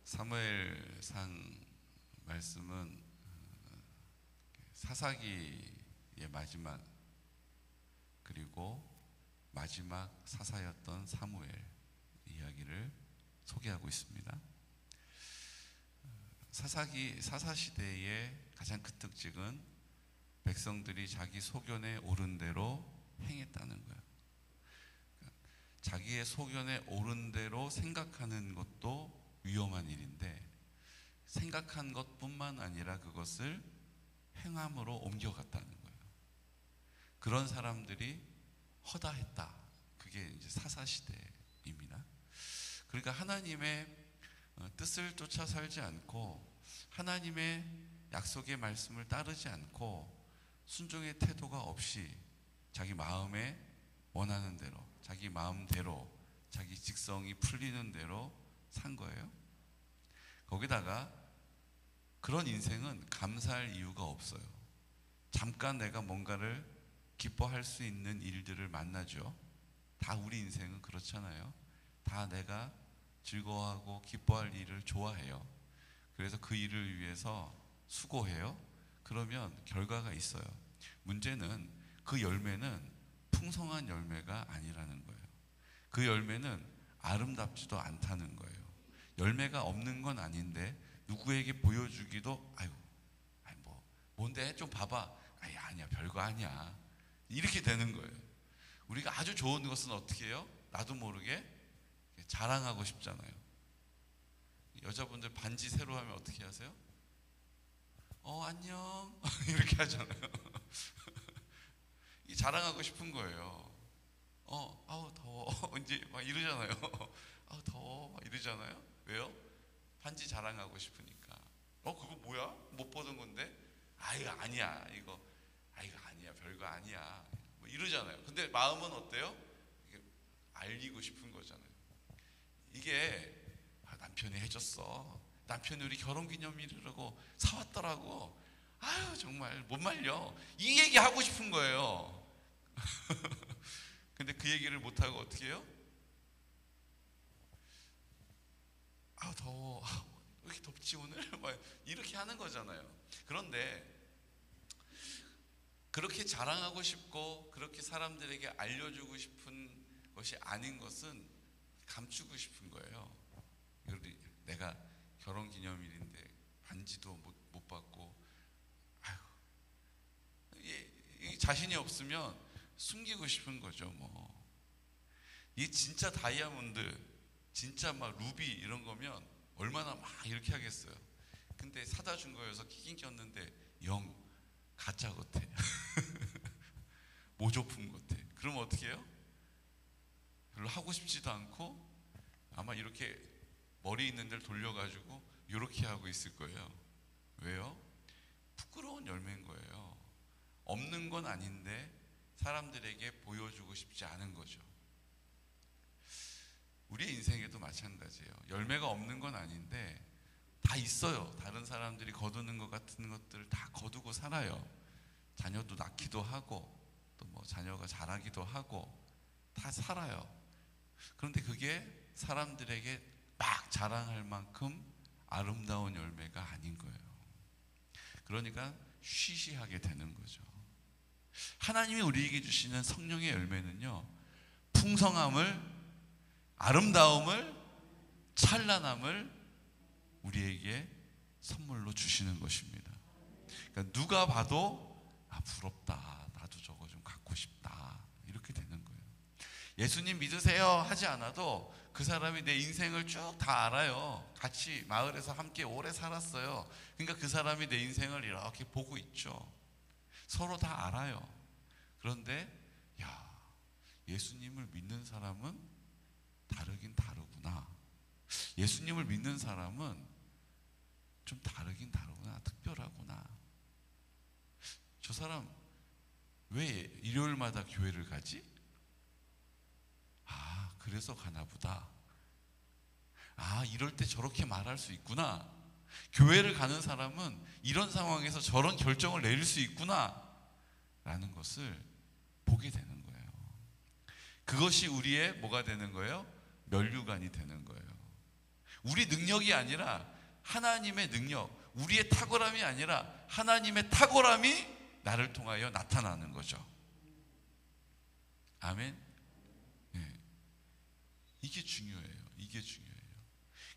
사무엘상 말씀은 사사기의 마지막 그리고 마지막 사사였던 사무엘 이야기를 소개하고 있습니다. 사사 시대의 가장 큰 특징은 백성들이 자기 소견에 옳은 대로 행했다는 거예요. 자기의 소견에 옳은 대로 생각하는 것도 위험한 일인데 생각한 것뿐만 아니라 그것을 행함으로 옮겨갔다는 거예요. 그런 사람들이 허다했다. 그게 이제 사사 시대입니다. 그러니까 하나님의 뜻을 쫓아 살지 않고 하나님의 약속의 말씀을 따르지 않고 순종의 태도가 없이 자기 마음에 원하는 대로, 자기 마음대로, 자기 직성이 풀리는 대로 산 거예요. 거기다가 그런 인생은 감사할 이유가 없어요. 잠깐 내가 뭔가를 기뻐할 수 있는 일들을 만나죠. 다 우리 인생은 그렇잖아요. 다 내가 즐거워하고 기뻐할 일을 좋아해요. 그래서 그 일을 위해서 수고해요. 그러면 결과가 있어요. 문제는 그 열매는 풍성한 열매가 아니라는 거예요. 그 열매는 아름답지도 않다는 거예요. 열매가 없는 건 아닌데 누구에게 보여주기도 뭔데 좀 봐봐. 아니야 별거 아니야. 이렇게 되는 거예요. 우리가 아주 좋은 것은 어떻게 해요? 나도 모르게 자랑하고 싶잖아요. 여자분들 반지 새로 하면 어떻게 하세요? 안녕 이렇게 하잖아요. 이 자랑하고 싶은 거예요. 아우 더워 이제 막 이러잖아요. 아우 더워 막 이러잖아요. 왜요? 반지 자랑하고 싶으니까. 그거 뭐야? 못 보던 건데? 이거 아니야. 이거 아니야. 별거 아니야. 뭐 이러잖아요. 근데 마음은 어때요? 이게 알리고 싶은 거잖아요. 이게 남편이 해줬어. 남편이 우리 결혼기념일이라고 사왔더라고. 정말 못 말려. 이 얘기 하고 싶은 거예요. 근데 그 얘기를 못하고 어떻게 해요? 더워. 왜 이렇게 덥지 오늘? 막 이렇게 하는 거잖아요. 그런데 그렇게 자랑하고 싶고 그렇게 사람들에게 알려주고 싶은 것이 아닌 것은 감추고 싶은 거예요. 내가 결혼기념일인데 반지도 못 받고 자신이 없으면 숨기고 싶은 거죠. 이게 진짜 다이아몬드, 진짜 막 루비 이런 거면 얼마나 막 이렇게 하겠어요. 근데 사다 준 거여서 끼긴 꼈는데 영 가짜 같아. 모조품 같아. 그럼 어떻게 해요? 별로 하고 싶지도 않고 아마 이렇게 머리 있는 데를 돌려가지고 이렇게 하고 있을 거예요. 왜요? 부끄러운 열매인 거예요. 없는 건 아닌데 사람들에게 보여주고 싶지 않은 거죠. 우리의 인생에도 마찬가지예요. 열매가 없는 건 아닌데 다 있어요. 다른 사람들이 거두는 것 같은 것들을 다 거두고 살아요. 자녀도 낳기도 하고 또 뭐 자녀가 자라기도 하고 다 살아요. 그런데 그게 사람들에게 막 자랑할 만큼 아름다운 열매가 아닌 거예요. 그러니까 쉬쉬하게 되는 거죠. 하나님이 우리에게 주시는 성령의 열매는요, 풍성함을, 아름다움을, 찬란함을 우리에게 선물로 주시는 것입니다. 그러니까 누가 봐도 부럽다, 나도 저거 좀 갖고 싶다, 이렇게 되는 거예요. 예수님 믿으세요 하지 않아도 그 사람이 내 인생을 쭉 다 알아요. 같이 마을에서 함께 오래 살았어요. 그러니까 그 사람이 내 인생을 이렇게 보고 있죠. 서로 다 알아요. 그런데 예수님을 믿는 사람은 다르긴 다르구나. 예수님을 믿는 사람은 좀 다르긴 다르구나. 특별하구나. 저 사람 왜 일요일마다 교회를 가지? 그래서 가나 보다. 이럴 때 저렇게 말할 수 있구나. 교회를 가는 사람은 이런 상황에서 저런 결정을 내릴 수 있구나 라는 것을 보게 되는 거예요. 그것이 우리의 뭐가 되는 거예요? 면류관이 되는 거예요. 우리 능력이 아니라 하나님의 능력, 우리의 탁월함이 아니라 하나님의 탁월함이 나를 통하여 나타나는 거죠. 아멘. 네. 이게 중요해요. 이게 중요해요.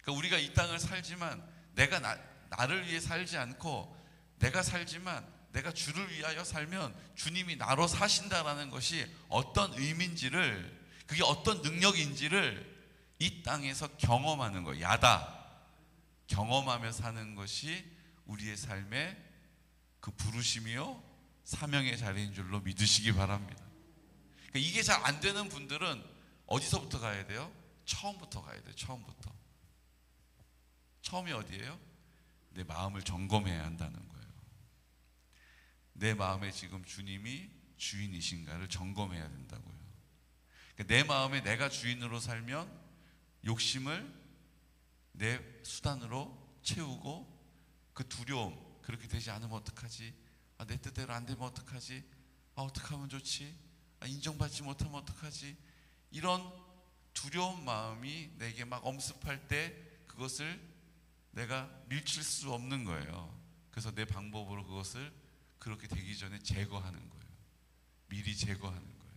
그러니까 우리가 이 땅을 살지만 내가 나를 위해 살지 않고 내가 살지만 내가 주를 위하여 살면 주님이 나로 사신다라는 것이 어떤 의미인지를, 그게 어떤 능력인지를 이 땅에서 경험하는 거예요. 경험하며 사는 것이 우리의 삶의 그 부르심이요 사명의 자리인 줄로 믿으시기 바랍니다. 그러니까 이게 잘 안 되는 분들은 어디서부터 가야 돼요? 처음부터 가야 돼요. 처음이 어디예요? 내 마음을 점검해야 한다는 거예요. 내 마음에 지금 주님이 주인이신가를 점검해야 된다고요. 그러니까 내 마음에 내가 주인으로 살면 욕심을 내 수단으로 채우고, 그 두려움, 그렇게 되지 않으면 어떡하지? 내 뜻대로 안 되면 어떡하지? 어떻게 하면 좋지? 인정받지 못하면 어떡하지? 이런 두려운 마음이 내게 막 엄습할 때 그것을 내가 밀칠 수 없는 거예요. 그래서 내 방법으로 그것을 그렇게 되기 전에 제거하는 거예요. 미리 제거하는 거예요.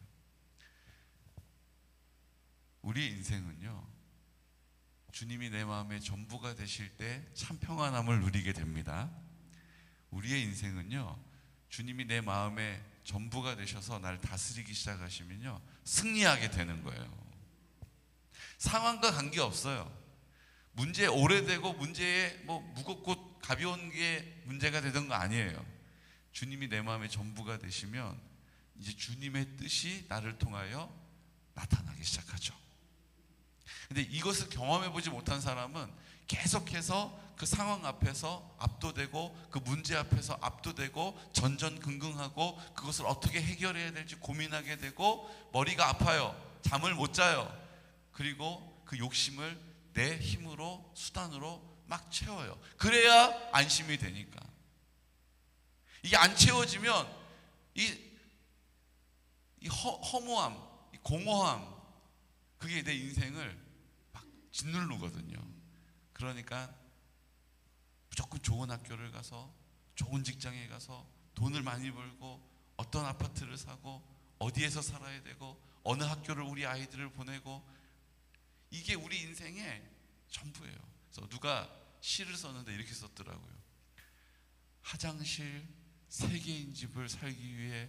우리의 인생은요, 주님이 내 마음의 전부가 되실 때 참 평안함을 누리게 됩니다. 우리의 인생은요, 주님이 내 마음의 전부가 되셔서 나를 다스리기 시작하시면요, 승리하게 되는 거예요. 상황과 관계없어요. 문제 오래되고 문제에 무겁고 가벼운 게 문제가 되던 거 아니에요. 주님이 내 마음의 전부가 되시면 이제 주님의 뜻이 나를 통하여 나타나기 시작하죠. 근데 이것을 경험해 보지 못한 사람은 계속해서 그 상황 앞에서 압도되고 그 문제 앞에서 압도되고 전전긍긍하고 그것을 어떻게 해결해야 될지 고민하게 되고 머리가 아파요. 잠을 못 자요. 그리고 그 욕심을 내 힘으로 수단으로 막 채워요. 그래야 안심이 되니까. 이게 안 채워지면 이 허무함, 이 공허함, 그게 내 인생을 막 짓누르거든요. 그러니까 무조건 좋은 학교를 가서 좋은 직장에 가서 돈을 많이 벌고 어떤 아파트를 사고 어디에서 살아야 되고 어느 학교를 우리 아이들을 보내고, 이게 우리 인생의 전부예요. 그래서 누가 시를 썼는데 이렇게 썼더라고요. 화장실 3개인 집을 살기 위해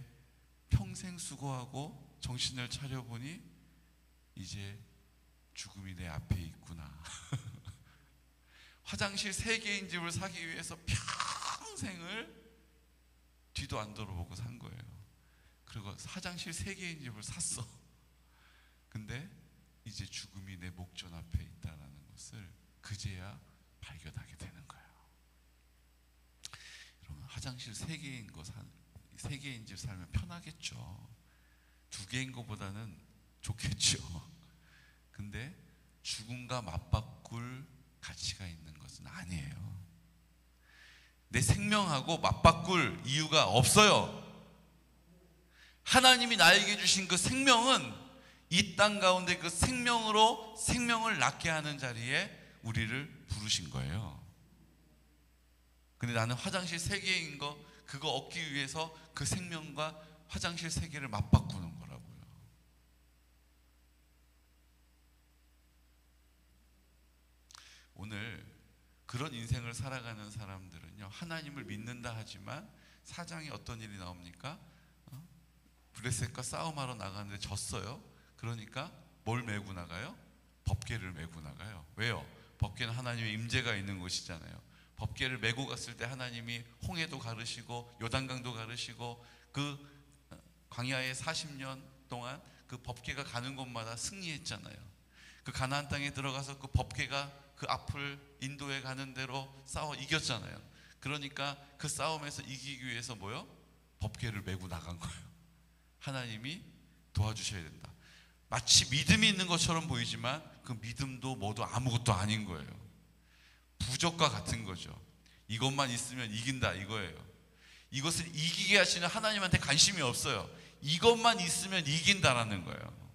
평생 수고하고 정신을 차려보니 이제 죽음이 내 앞에 있구나. 화장실 3개인 집을 사기 위해서 평생을 뒤도 안 돌아보고 산 거예요. 그리고 화장실 3개인 집을 샀어. 근데 이제 죽음이 내 목전 앞에 있다는 것을 그제야 발견하게 되는 거예요. 여러분, 화장실 3개인 집 살면 편하겠죠. 2개인 것보다는 좋겠죠. 근데 죽음과 맞바꿀 가치가 있는 것은 아니에요. 내 생명하고 맞바꿀 이유가 없어요. 하나님이 나에게 주신 그 생명은 이 땅 가운데 그 생명으로 생명을 낳게 하는 자리에 우리를 부르신 거예요. 근데 나는 화장실 3개인 거 그거 얻기 위해서 그 생명과 화장실 3개를 맞바꾸는 거라고요. 오늘 그런 인생을 살아가는 사람들은요, 하나님을 믿는다 하지만 사장에 어떤 일이 나옵니까? 블레셋과 싸움하러 나가는데 졌어요. 그러니까 뭘 메고 나가요? 법궤를 메고 나가요. 왜요? 법궤는 하나님의 임재가 있는 곳이잖아요. 법궤를 메고 갔을 때 하나님이 홍해도 가르시고 요단강도 가르시고 그 광야에 40년 동안 그 법궤가 가는 곳마다 승리했잖아요. 그 가나안 땅에 들어가서 그 법궤가 그 앞을 인도에 가는 대로 싸워 이겼잖아요. 그러니까 그 싸움에서 이기기 위해서 뭐요? 법궤를 메고 나간 거예요. 하나님이 도와주셔야 된다. 마치 믿음이 있는 것처럼 보이지만 그 믿음도 뭐도 아무것도 아닌 거예요. 부적과 같은 거죠. 이것만 있으면 이긴다 이거예요. 이것을 이기게 하시는 하나님한테 관심이 없어요. 이것만 있으면 이긴다라는 거예요.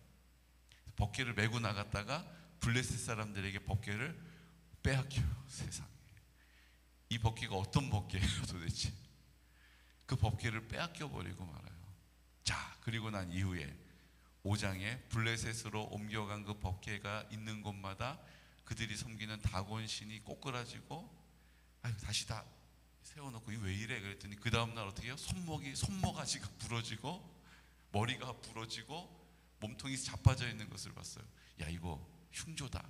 법궤를 메고 나갔다가 블레셋 사람들에게 법궤를 빼앗겨요. 세상에. 이 법궤가 어떤 법궤예요 도대체? 그 법궤를 빼앗겨 버리고 말아요. 자, 그리고 난 이후에 5장에 블레셋으로 옮겨간 그 법궤가 있는 곳마다 그들이 섬기는 다곤 신이 꼬꾸라지고 다시 다 세워놓고 왜 이래? 그랬더니 그 다음날 어떻게 해요? 손모가지가 부러지고 머리가 부러지고 몸통이 자빠져 있는 것을 봤어요. 야, 이거 흉조다.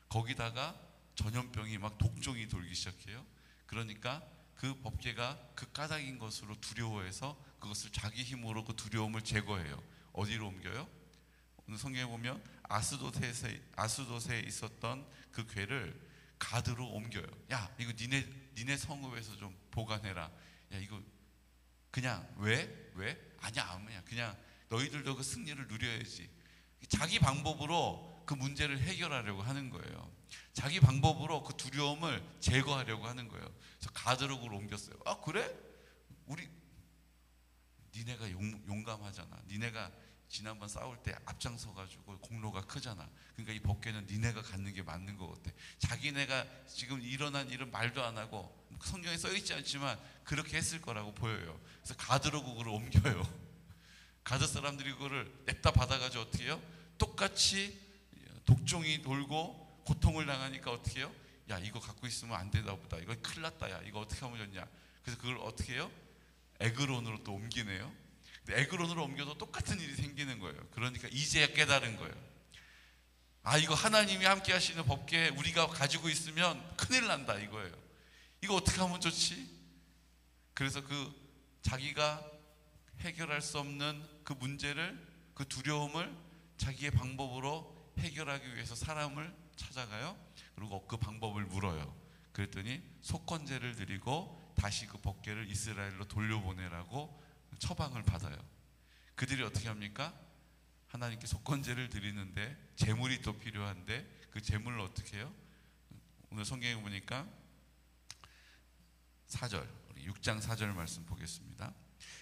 거기다가 전염병이 막 독종이 돌기 시작해요. 그러니까 그 법궤가 그 까닭인 것으로 두려워해서 그것을 자기 힘으로 그 두려움을 제거해요. 어디로 옮겨요? 오늘 성경에 보면 아스돗에 있었던 그 궤를 가드로 옮겨요. 야, 이거 니네 성읍에서 좀 보관해라. 야, 이거 그냥 왜? 아니야. 그냥 너희들도 그 승리를 누려야지. 자기 방법으로 그 문제를 해결하려고 하는 거예요. 자기 방법으로 그 두려움을 제거하려고 하는 거예요. 그래서 가드록으로 옮겼어요. 아, 그래? 니네가 용감하잖아. 니네가 지난번 싸울 때 앞장서가지고 공로가 크잖아. 그러니까 이 법궤는 니네가 갖는 게 맞는 것 같아. 자기네가 지금 일어난 일은 말도 안 하고 성경에 써있지 않지만 그렇게 했을 거라고 보여요. 그래서 가드록으로 그걸 옮겨요. 가드 사람들이 그거를 냅다 받아가지고 어떻게 해요? 똑같이 독종이 돌고 고통을 당하니까 어떻게 해요? 야, 이거 갖고 있으면 안 되나 보다. 이거 큰일 났다. 야, 이거 어떻게 하면 좋냐. 그래서 그걸 어떻게 해요? 에그론으로 또 옮기네요. 근데 에그론으로 옮겨도 똑같은 일이 생기는 거예요. 그러니까 이제야 깨달은 거예요. 아, 이거 하나님이 함께 하시는 법궤 우리가 가지고 있으면 큰일 난다 이거예요. 이거 어떻게 하면 좋지? 그래서 그 자기가 해결할 수 없는 그 문제를, 그 두려움을 자기의 방법으로 해결하기 위해서 사람을 찾아가요. 그리고 그 방법을 물어요. 그랬더니 속건제를 드리고 다시 그 법궤를 이스라엘로 돌려보내라고 처방을 받아요. 그들이 어떻게 합니까? 하나님께 속건제를 드리는데 제물이 또 필요한데 그 제물을 어떻게 해요? 오늘 성경에 보니까 4절, 우리 6장 4절 말씀 보겠습니다.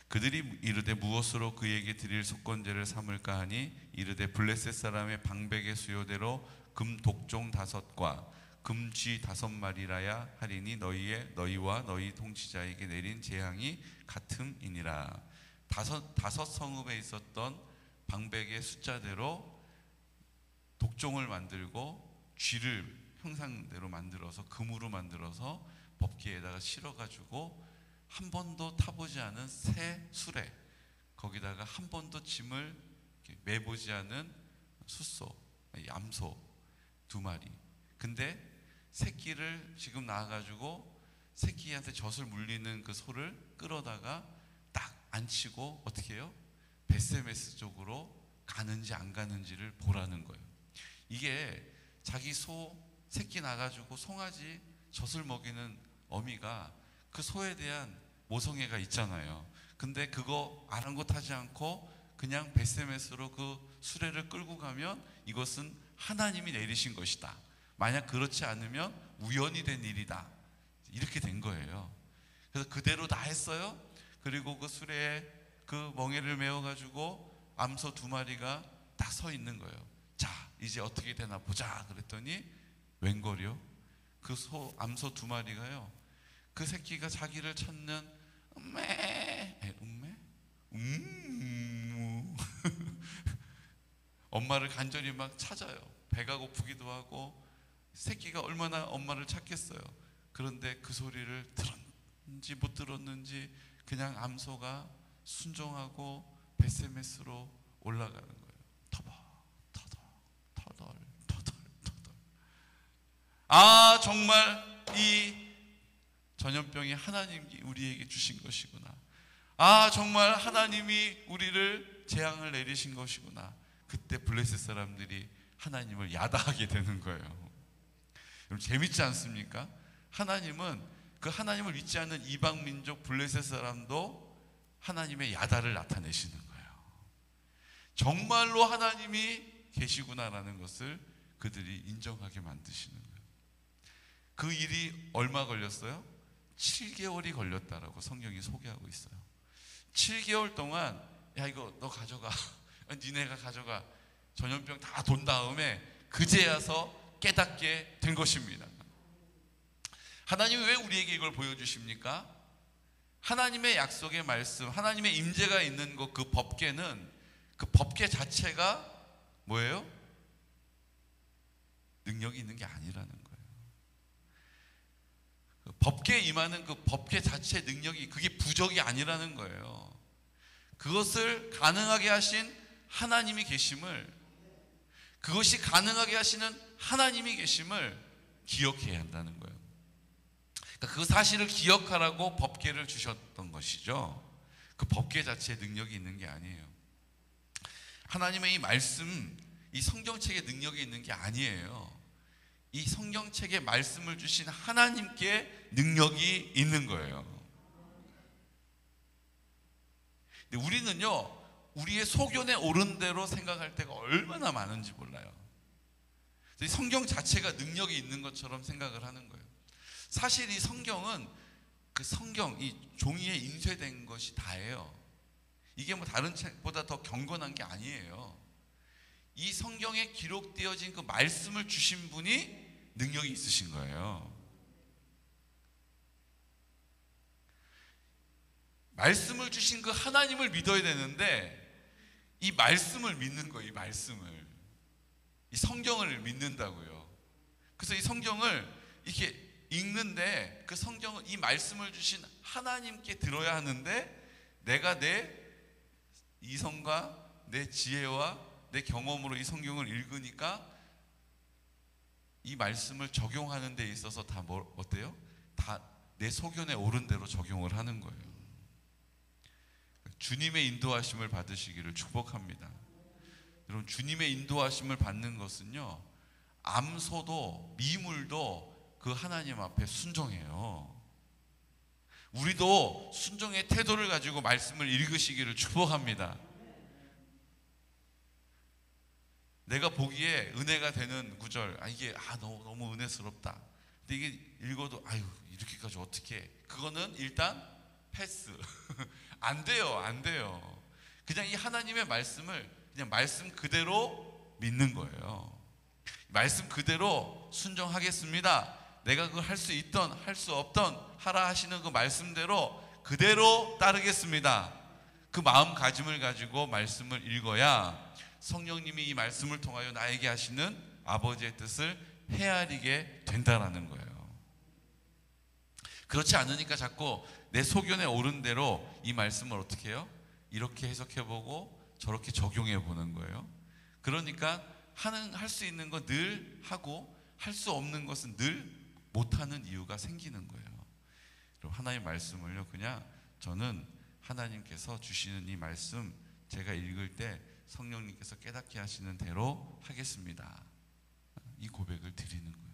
그들이 이르되 무엇으로 그에게 드릴 속건제를 삼을까 하니 이르되 블레셋 사람의 방백의 수요대로 금 독종 5과 금 쥐 5마리라야 하리니 너희와 너희 통치자에게 내린 재앙이 같음이니라. 다섯 성읍에 있었던 방백의 숫자대로 독종을 만들고 쥐를 형상대로 만들어서 금으로 만들어서 법궤에다가 실어가지고 한 번도 타보지 않은 새 수레, 거기다가 한 번도 짐을 매보지 않은 숫소, 암소 2마리. 근데 새끼를 지금 낳아가지고 새끼한테 젖을 물리는 그 소를 끌어다가 딱 앉히고 어떻게 해요? 베세메스 쪽으로 가는지 안 가는지를 보라는 거예요. 이게 자기 소 새끼 낳아가지고 송아지 젖을 먹이는 어미가 그 소에 대한 모성애가 있잖아요. 근데 그거 아랑곳하지 않고 그냥 베세메스로 그 수레를 끌고 가면 이것은 하나님이 내리신 것이다. 만약 그렇지 않으면 우연이 된 일이다. 이렇게 된 거예요. 그래서 그대로 다 했어요. 그리고 그 수레에 그 멍에를 메어가지고 암소 2마리가 딱 서 있는 거예요. 자, 이제 어떻게 되나 보자. 그랬더니 웬걸요? 그 암소 2마리가요. 그 새끼가 자기를 찾는 엄마를 간절히 막 찾아요. 배가 고프기도 하고 새끼가 얼마나 엄마를 찾겠어요. 그런데 그 소리를 들었는지 못 들었는지 그냥 암소가 순종하고 베세메스로 올라가는 거예요. 터덜. 아, 정말 이 전염병이 하나님이 우리에게 주신 것이구나. 아, 정말 하나님이 우리를 재앙을 내리신 것이구나. 그때 블레셋 사람들이 하나님을 야다하게 되는 거예요. 여러분 재밌지 않습니까? 하나님은 그 하나님을 믿지 않는 이방 민족 블레셋 사람도 하나님의 야다를 나타내시는 거예요. 정말로 하나님이 계시구나라는 것을 그들이 인정하게 만드시는 거예요. 그 일이 얼마 걸렸어요? 7개월이 걸렸다라고 성경이 소개하고 있어요. 7개월 동안 야, 이거 너 가져가. 니네가 가져가. 전염병 다 돈 다음에 그제야서 깨닫게 된 것입니다. 하나님이 왜 우리에게 이걸 보여주십니까? 하나님의 약속의 말씀, 하나님의 임재가 있는 것, 그 법궤는, 그 법궤 자체가 뭐예요? 능력이 있는 게 아니라는 거예요. 그 법궤에 임하는 그 법궤 자체의 능력이, 그게 부족이 아니라는 거예요. 그것을 가능하게 하신 하나님이 계심을, 그것이 가능하게 하시는 하나님이 계심을 기억해야 한다는 거예요. 그러니까 그 사실을 기억하라고 법궤를 주셨던 것이죠. 그 법궤 자체에 능력이 있는 게 아니에요. 하나님의 이 말씀, 이 성경책에 능력이 있는 게 아니에요. 이 성경책에 말씀을 주신 하나님께 능력이 있는 거예요. 근데 우리는요, 우리의 소견에 오른 대로 생각할 때가 얼마나 많은지 몰라요. 이 성경 자체가 능력이 있는 것처럼 생각을 하는 거예요. 사실 이 성경은 그 성경, 이 종이에 인쇄된 것이 다예요. 이게 뭐 다른 책보다 더 경건한 게 아니에요. 이 성경에 기록되어진 그 말씀을 주신 분이 능력이 있으신 거예요. 말씀을 주신 그 하나님을 믿어야 되는데, 이 말씀을 믿는 거예요. 이 말씀을, 이 성경을 믿는다고요. 그래서 이 성경을 이렇게 읽는데, 그 성경은 이 말씀을 주신 하나님께 들어야 하는데, 내가 내 이성과 내 지혜와 내 경험으로 이 성경을 읽으니까 이 말씀을 적용하는 데 있어서 다 어때요? 다 내 소견에 오른 대로 적용을 하는 거예요. 주님의 인도하심을 받으시기를 축복합니다. 여러분, 주님의 인도하심을 받는 것은요, 암소도 미물도 그 하나님 앞에 순종해요. 우리도 순종의 태도를 가지고 말씀을 읽으시기를 축복합니다. 내가 보기에 은혜가 되는 구절, 이게 너무 은혜스럽다. 근데 이게 읽어도 이렇게까지 어떻게 해? 그거는 일단 패스. 안 돼요. 그냥 이 하나님의 말씀을 그냥 말씀 그대로 믿는 거예요. 말씀 그대로 순종하겠습니다. 내가 그걸 할 수 있던 할 수 없던 하라 하시는 그 말씀대로 그대로 따르겠습니다. 그 마음가짐을 가지고 말씀을 읽어야 성령님이 이 말씀을 통하여 나에게 하시는 아버지의 뜻을 헤아리게 된다라는 거예요. 그렇지 않으니까 자꾸 내 소견에 오른 대로 이 말씀을 어떻게 해요? 이렇게 해석해보고 저렇게 적용해보는 거예요. 그러니까 할 수 있는 거 늘 하고 할 수 없는 것은 늘 못하는 이유가 생기는 거예요. 하나님의 말씀을요, 그냥 저는 하나님께서 주시는 이 말씀 제가 읽을 때 성령님께서 깨닫게 하시는 대로 하겠습니다. 이 고백을 드리는 거예요.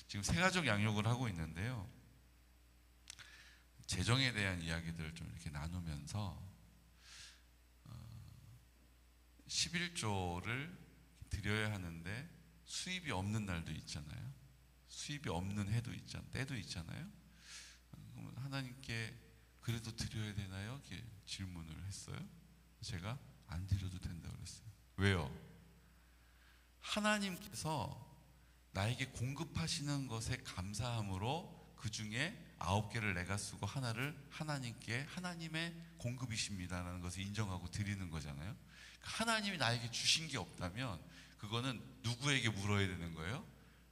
지금 세가족 양육을 하고 있는데요, 재정에 대한 이야기들을 좀 이렇게 나누면서 11조를 드려야 하는데 수입이 없는 날도 있잖아요. 수입이 없는 해도 있잖아요. 때도 있잖아요. 그러면 하나님께 그래도 드려야 되나요? 이렇게 질문을 했어요. 제가 안 드려도 된다고 그랬어요. 왜요? 하나님께서 나에게 공급하시는 것에 감사함으로 그 중에 9개를 내가 쓰고 하나를 하나님께, 하나님의 공급이십니다라는 것을 인정하고 드리는 거잖아요. 하나님이 나에게 주신 게 없다면 그거는 누구에게 물어야 되는 거예요?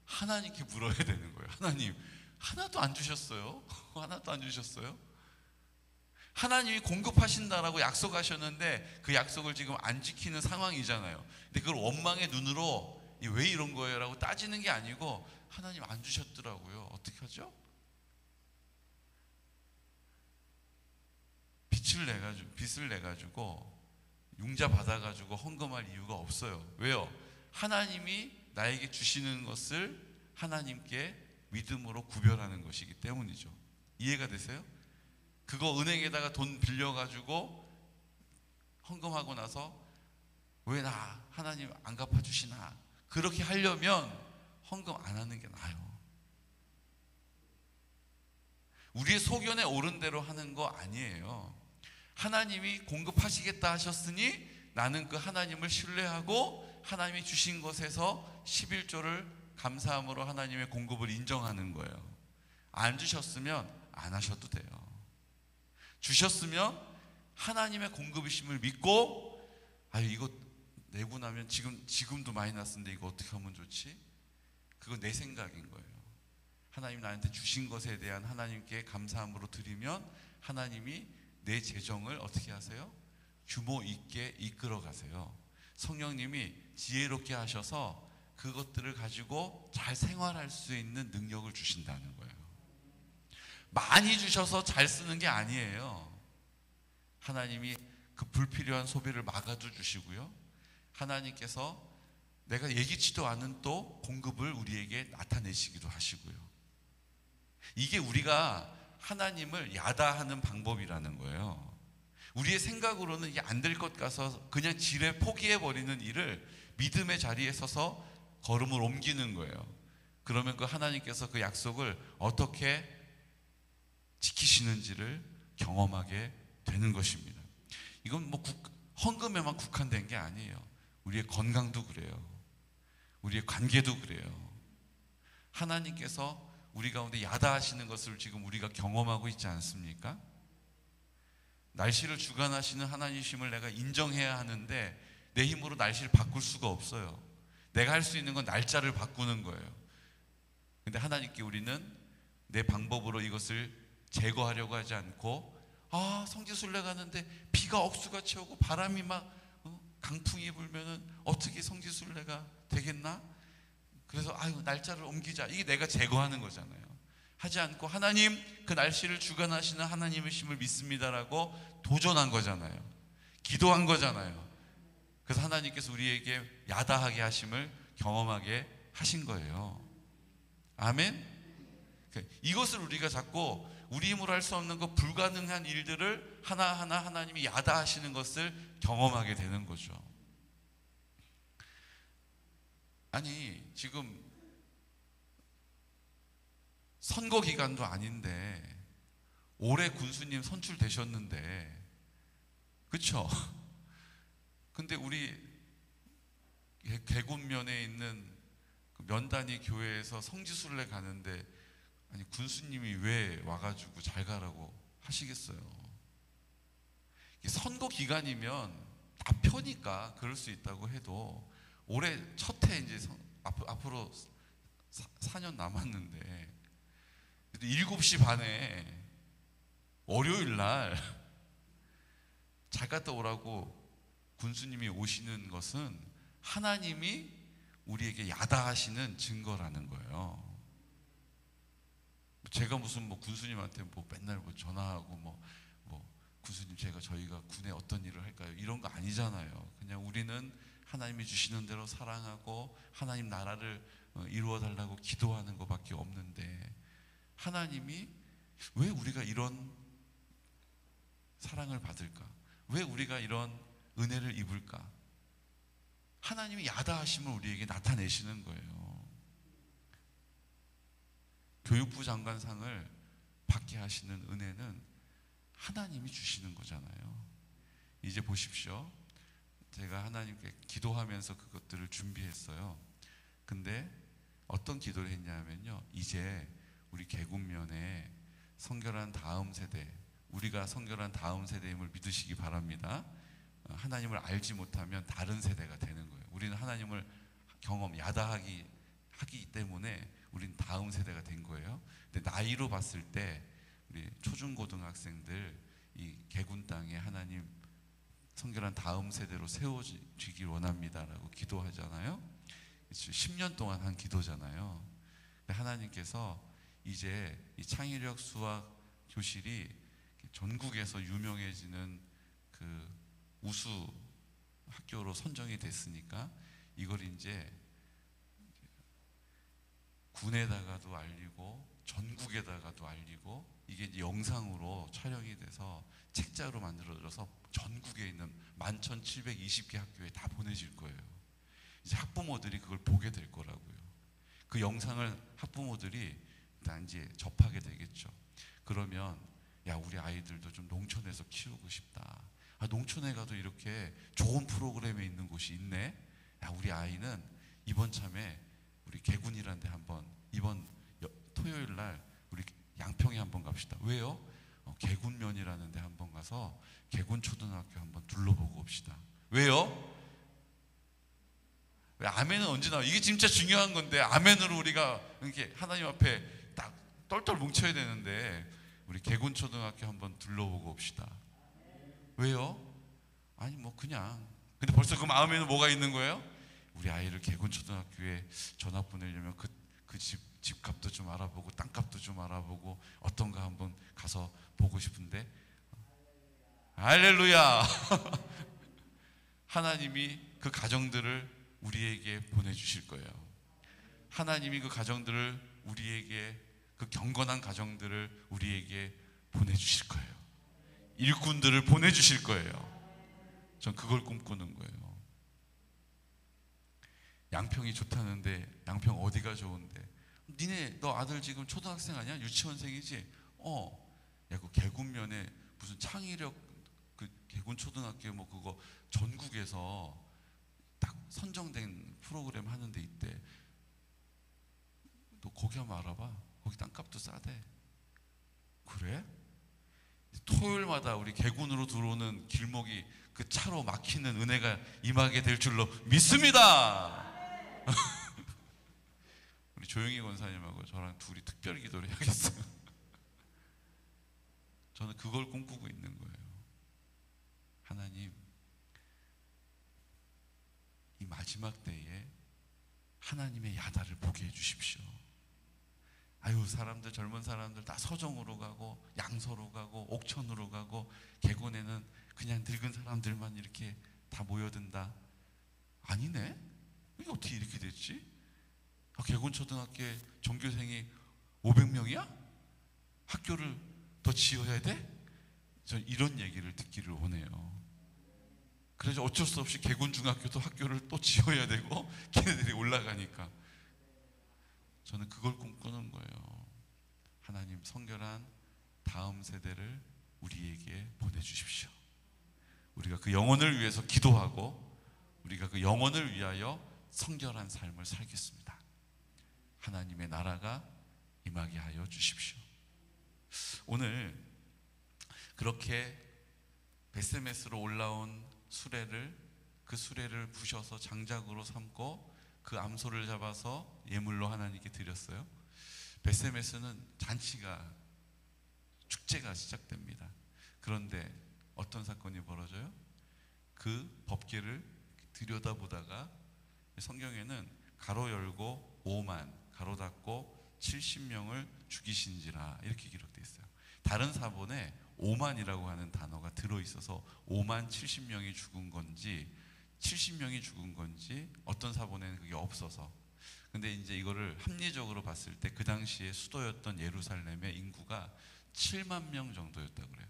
하나님께 물어야 되는 거예요. 하나님, 하나도 안 주셨어요? 하나도 안 주셨어요? 하나님이 공급하신다라고 약속하셨는데 그 약속을 지금 안 지키는 상황이잖아요. 근데 그걸 원망의 눈으로 왜 이런 거예요? 라고 따지는 게 아니고 하나님 안 주셨더라고요. 어떻게 하죠? 빚을 내가지고 융자 받아가지고 헌금할 이유가 없어요. 왜요? 하나님이 나에게 주시는 것을 하나님께 믿음으로 구별하는 것이기 때문이죠. 이해가 되세요? 그거 은행에다가 돈 빌려가지고 헌금하고 나서 왜 나 하나님 안 갚아주시나, 그렇게 하려면 헌금 안 하는 게 나아요. 우리의 소견에 오른 대로 하는 거 아니에요. 하나님이 공급하시겠다 하셨으니 나는 그 하나님을 신뢰하고 하나님이 주신 것에서 11조를 감사함으로 하나님의 공급을 인정하는 거예요. 안 주셨으면 안 하셔도 돼요. 주셨으면 하나님의 공급이심을 믿고, 이거 내고 나면 지금도 많이 났는데 이거 어떻게 하면 좋지? 그건 내 생각인 거예요. 하나님 나한테 주신 것에 대한 하나님께 감사함으로 드리면 하나님이 내 재정을 어떻게 하세요? 규모 있게 이끌어 가세요. 성령님이 지혜롭게 하셔서 그것들을 가지고 잘 생활할 수 있는 능력을 주신다는 거예요. 많이 주셔서 잘 쓰는 게 아니에요. 하나님이 그 불필요한 소비를 막아도 주시고요. 하나님께서 내가 예기치도 않은 또 공급을 우리에게 나타내시기도 하시고요. 이게 우리가 하나님을 야다하는 방법이라는 거예요. 우리의 생각으로는 이게 안 될 것 같아서 그냥 지레 포기해버리는 일을 믿음의 자리에 서서 걸음을 옮기는 거예요. 그러면 그 하나님께서 그 약속을 어떻게 지키시는지를 경험하게 되는 것입니다. 이건 뭐 헌금에만 국한된 게 아니에요. 우리의 건강도 그래요. 우리의 관계도 그래요. 하나님께서 우리 가운데 야다하시는 것을 지금 우리가 경험하고 있지 않습니까? 날씨를 주관하시는 하나님이심을 내가 인정해야 하는데 내 힘으로 날씨를 바꿀 수가 없어요. 내가 할 수 있는 건 날짜를 바꾸는 거예요. 근데 하나님께 우리는 내 방법으로 이것을 제거하려고 하지 않고, 성지순례 가는데 비가 억수같이 오고 바람이 막 강풍이 불면은 어떻게 성지순례가 되겠나? 그래서 날짜를 옮기자. 이게 내가 제거하는 거잖아요. 하지 않고 하나님, 그 날씨를 주관하시는 하나님이심을 믿습니다라고 도전한 거잖아요. 기도한 거잖아요. 그래서 하나님께서 우리에게 야다하게 하심을 경험하게 하신 거예요. 아멘? 이것을 우리가 자꾸 우리 힘으로 할 수 없는 것, 불가능한 일들을 하나하나 하나님이 야다하시는 것을 경험하게 되는 거죠. 아니, 지금 선거 기간도 아닌데 올해 군수님 선출되셨는데, 그쵸? 근데 우리 계곡면에 있는 그 면단위 교회에서 성지순례 가는데, 아니 군수님이 왜 와가지고 잘 가라고 하시겠어요? 선거 기간이면 다 펴니까 그럴 수 있다고 해도 올해 첫 해 이제 앞으로 4년 남았는데 7시 반에 월요일 날 잘 갔다 오라고 군수님이 오시는 것은 하나님이 우리에게 야다하시는 증거라는 거예요. 제가 무슨 군수님한테 맨날 전화하고 군수님 저희가 군에 어떤 일을 할까요? 이런 거 아니잖아요. 그냥 우리는 하나님이 주시는 대로 사랑하고 하나님 나라를 이루어 달라고 기도하는 것밖에 없는데, 하나님이 왜 우리가 이런 사랑을 받을까? 왜 우리가 이런 은혜를 입을까? 하나님이 야다하심을 우리에게 나타내시는 거예요. 교육부 장관상을 받게 하시는 은혜는 하나님이 주시는 거잖아요. 이제 보십시오. 제가 하나님께 기도하면서 그것들을 준비했어요. 근데 어떤 기도를 했냐면요, 이제 우리 계곡면에 성결한 다음 세대, 우리가 성결한 다음 세대임을 믿으시기 바랍니다. 하나님을 알지 못하면 다른 세대가 되는 거예요. 우리는 하나님을 야다하기 때문에 우리는 다음 세대가 된 거예요. 근데 나이로 봤을 때 우리 초중고등학생들 이 계군 땅에 하나님 성결한 다음 세대로 세워지길 원합니다라고 기도하잖아요. 10년 동안 한 기도잖아요. 근데 하나님께서 이제 이 창의력 수학 교실이 전국에서 유명해지는 그 우수 학교로 선정이 됐으니까 이걸 이제 군에다가도 알리고 전국에다가도 알리고, 이게 이제 영상으로 촬영이 돼서 책자로 만들어져서 전국에 있는 11,720개 학교에 다 보내질 거예요. 이제 학부모들이 그걸 보게 될 거라고요. 그 영상을 학부모들이 일단 이제 접하게 되겠죠. 그러면 우리 아이들도 좀 농촌에서 키우고 싶다. 농촌에 가도 이렇게 좋은 프로그램에 있는 곳이 있네. 우리 아이는 이번 참에 우리 개군이라는 데 한번 이번 토요일 날 우리 양평에 한번 갑시다. 왜요? 개군면이라는 데 한번 가서 개군초등학교 한번 둘러보고 옵시다. 왜요? 왜 아멘은 언제 나와? 이게 진짜 중요한 건데 아멘으로 우리가 이렇게 하나님 앞에 딱 똘똘 뭉쳐야 되는데 우리 개군초등학교 한번 둘러보고 옵시다. 왜요? 아니 뭐 그냥 근데 벌써 그 마음에는 뭐가 있는 거예요? 우리 아이를 개군초등학교에 전학 보내려면 그 집값도 좀 알아보고 땅값도 좀 알아보고 어떤가 한번 가서 보고 싶은데 할렐루야. 하나님이 그 가정들을 우리에게 보내주실 거예요. 하나님이 그 가정들을 우리에게 그 경건한 가정들을 우리에게 보내주실 거예요. 일꾼들을 보내주실 거예요. 전 그걸 꿈꾸는 거예요. 양평이 좋다는데 양평 어디가 좋은데? 니네 너 아들 지금 초등학생 아니야? 유치원생이지? 야 그 개군면에 무슨 창의력 그 개군초등학교 뭐 그거 전국에서 딱 선정된 프로그램 하는데 있대. 너 거기 한번 알아봐. 거기 땅값도 싸대. 그래? 토요일마다 우리 개군으로 들어오는 길목이 그 차로 막히는 은혜가 임하게 될 줄로 믿습니다. 우리 조영희 권사님하고 저랑 둘이 특별 기도를 해야겠어요. 저는 그걸 꿈꾸고 있는 거예요. 하나님, 이 마지막 때에 하나님의 야단을 보게 해주십시오. 아유, 사람들, 젊은 사람들 다 서정으로 가고 양서로 가고 옥천으로 가고 개군에는 그냥 늙은 사람들만 이렇게 다 모여든다. 아니네? 이게 어떻게 이렇게 됐지? 개군초등학교에 전교생이 500명이야? 학교를 더 지어야 돼? 전 이런 얘기를 듣기를 원해요. 그래서 어쩔 수 없이 개군중학교도 학교를 또 지어야 되고 걔네들이 올라가니까 저는 그걸 꿈꾸는 거예요. 하나님, 성결한 다음 세대를 우리에게 보내주십시오. 우리가 그 영혼을 위해서 기도하고 우리가 그 영혼을 위하여 성결한 삶을 살겠습니다. 하나님의 나라가 임하게 하여 주십시오. 오늘 그렇게 베세메스로 올라온 수레를 그 수레를 부셔서 장작으로 삼고 그 암소를 잡아서 예물로 하나님께 드렸어요. 베세메스는 잔치가 축제가 시작됩니다. 그런데 어떤 사건이 벌어져요? 그 법궤를 들여다보다가 성경에는 가로 열고 5만 가로 닫고 70명을 죽이신지라 이렇게 기록되어 있어요. 다른 사본에 5만이라고 하는 단어가 들어있어서 5만 70명이 죽은 건지 70명이 죽은 건지 어떤 사본에는 그게 없어서 근데 이제 이거를 합리적으로 봤을 때 그 당시에 수도였던 예루살렘의 인구가 7만 명 정도였다고 그래요.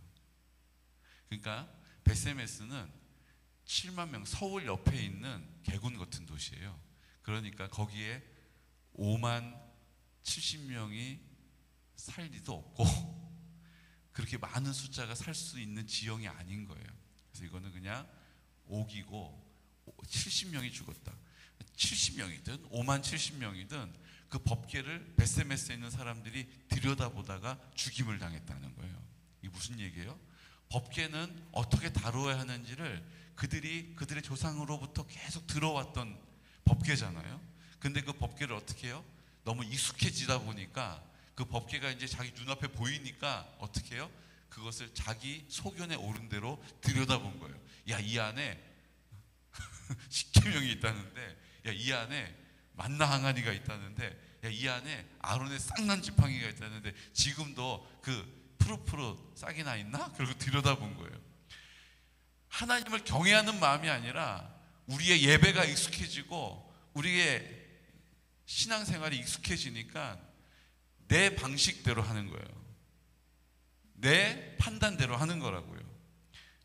그러니까 베세메스는 7만 명, 서울 옆에 있는 개군 같은 도시예요. 그러니까 거기에 5만 70명이 살 리도 없고 그렇게 많은 숫자가 살 수 있는 지형이 아닌 거예요. 그래서 이거는 그냥 옥이고 70명이 죽었다. 70명이든 5만 70명이든 그 법궤를 베세메스에 있는 사람들이 들여다보다가 죽임을 당했다는 거예요. 이게 무슨 얘기예요? 법궤는 어떻게 다루어야 하는지를 그들의 조상으로부터 계속 들어왔던 법궤잖아요. 근데 그 법궤를 어떻게 해요? 너무 익숙해지다 보니까 그 법궤가 이제 자기 눈앞에 보이니까 어떻게 해요? 그것을 자기 소견에 오른 대로 들여다본 거예요. 야, 이 안에 십계명이 있다는데, 야, 이 안에 만나 항아리가 있다는데, 야, 이 안에 아론의 쌍난 지팡이가 있다는데 지금도 그 푸릇푸릇 싹이 나 있나? 그리고 들여다본 거예요. 하나님을 경외하는 마음이 아니라 우리의 예배가 익숙해지고 우리의 신앙생활이 익숙해지니까 내 방식대로 하는 거예요. 내 판단대로 하는 거라고요.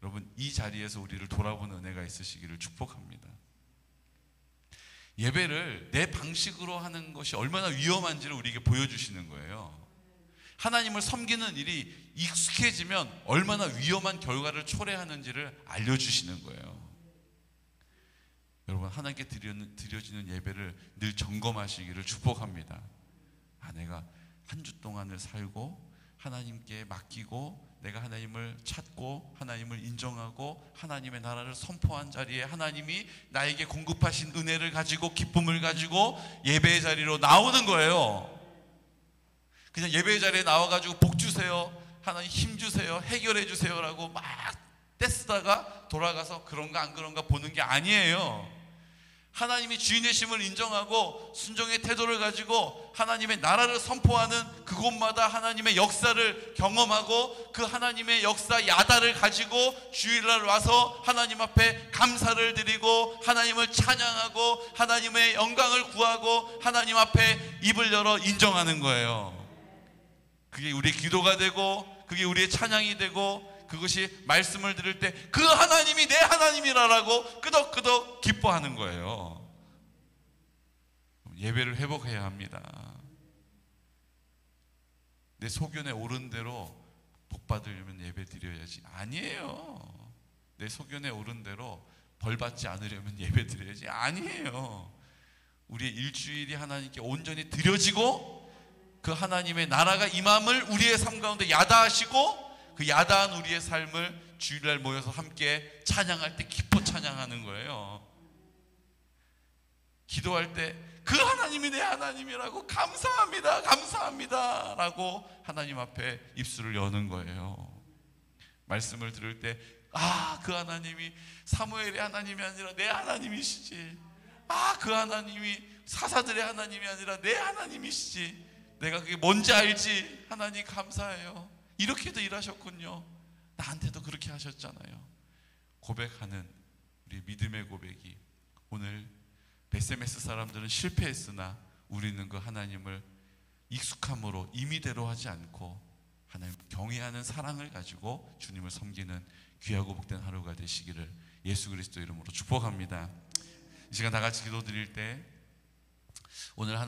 여러분, 이 자리에서 우리를 돌아보는 은혜가 있으시기를 축복합니다. 예배를 내 방식으로 하는 것이 얼마나 위험한지를 우리에게 보여주시는 거예요. 하나님을 섬기는 일이 익숙해지면 얼마나 위험한 결과를 초래하는지를 알려주시는 거예요. 여러분, 하나님께 드려지는 예배를 늘 점검하시기를 축복합니다. 내가 한 주 동안을 살고 하나님께 맡기고 내가 하나님을 찾고 하나님을 인정하고 하나님의 나라를 선포한 자리에 하나님이 나에게 공급하신 은혜를 가지고 기쁨을 가지고 예배의 자리로 나오는 거예요. 그냥 예배의 자리에 나와가지고 복 주세요, 하나님 힘 주세요, 해결해 주세요라고 막 떼쓰다가 돌아가서 그런가 안 그런가 보는 게 아니에요. 하나님이 주인의심을 인정하고 순종의 태도를 가지고 하나님의 나라를 선포하는 그곳마다 하나님의 역사를 경험하고 그 하나님의 역사 야다를 가지고 주일날 와서 하나님 앞에 감사를 드리고 하나님을 찬양하고 하나님의 영광을 구하고 하나님 앞에 입을 열어 인정하는 거예요. 그게 우리의 기도가 되고 그게 우리의 찬양이 되고 그것이 말씀을 들을 때 그 하나님이 내 하나님이라고 끄덕끄덕 기뻐하는 거예요. 예배를 회복해야 합니다. 내 소견에 오른 대로 복 받으려면 예배 드려야지. 아니에요. 내 소견에 오른 대로 벌 받지 않으려면 예배 드려야지. 아니에요. 우리의 일주일이 하나님께 온전히 드려지고 그 하나님의 나라가 임함을 우리의 삶 가운데 야다하시고 그 야다한 우리의 삶을 주일날 모여서 함께 찬양할 때 기뻐 찬양하는 거예요. 기도할 때 그 하나님이 내 하나님이라고 감사합니다, 감사합니다 라고 하나님 앞에 입술을 여는 거예요. 말씀을 들을 때 그 하나님이 사무엘의 하나님이 아니라 내 하나님이시지, 그 하나님이 사사들의 하나님이 아니라 내 하나님이시지, 내가 그게 뭔지 알지, 하나님 감사해요. 이렇게도 일하셨군요. 나한테도 그렇게 하셨잖아요. 고백하는 우리 믿음의 고백이 오늘 베세메스 사람들은 실패했으나 우리는 그 하나님을 익숙함으로 임의대로 하지 않고 하나님 경외하는 사랑을 가지고 주님을 섬기는 귀하고 복된 하루가 되시기를 예수 그리스도 이름으로 축복합니다. 이 시간 다 같이 기도드릴 때 오늘